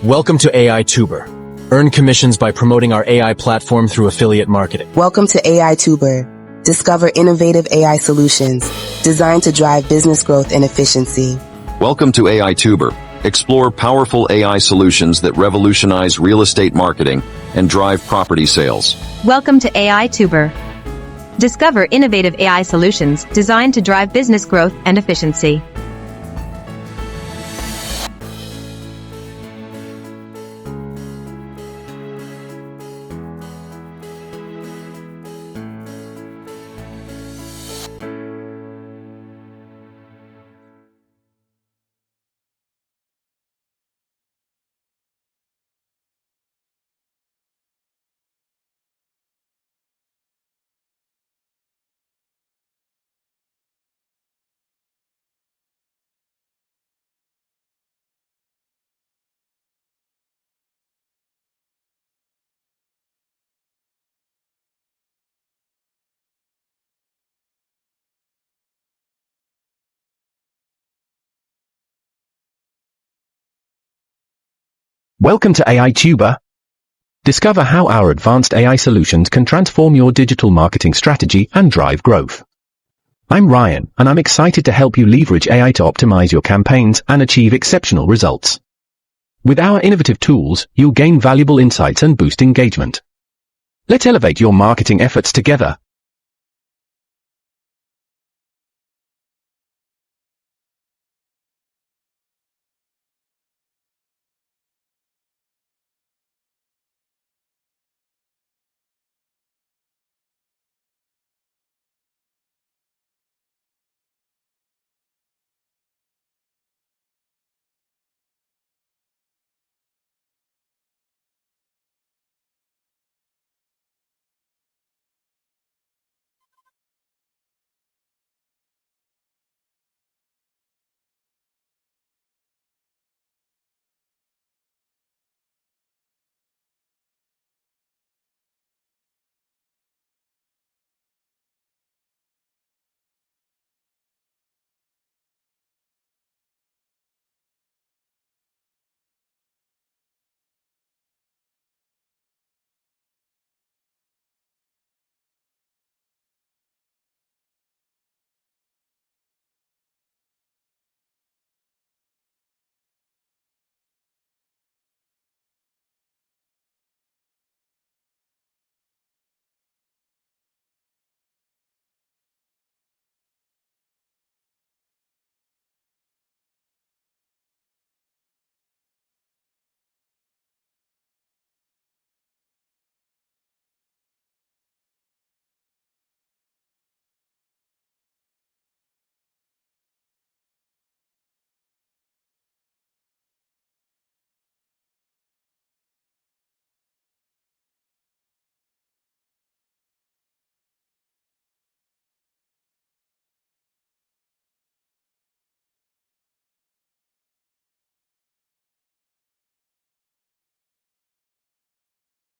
Welcome to AiTuber. Earn commissions by promoting our AI platform through affiliate marketing. Welcome to AiTuber. Discover innovative AI solutions designed to drive business growth and efficiency. Welcome to AiTuber. Explore powerful AI solutions that revolutionize real estate marketing and drive property sales. Welcome to AiTuber. Discover innovative AI solutions designed to drive business growth and efficiency. Welcome to AiTuber. Discover how our advanced AI solutions can transform your digital marketing strategy and drive growth. I'm Ryan, and I'm excited to help you leverage AI to optimize your campaigns and achieve exceptional results. With our innovative tools, you'll gain valuable insights and boost engagement. Let's elevate your marketing efforts together.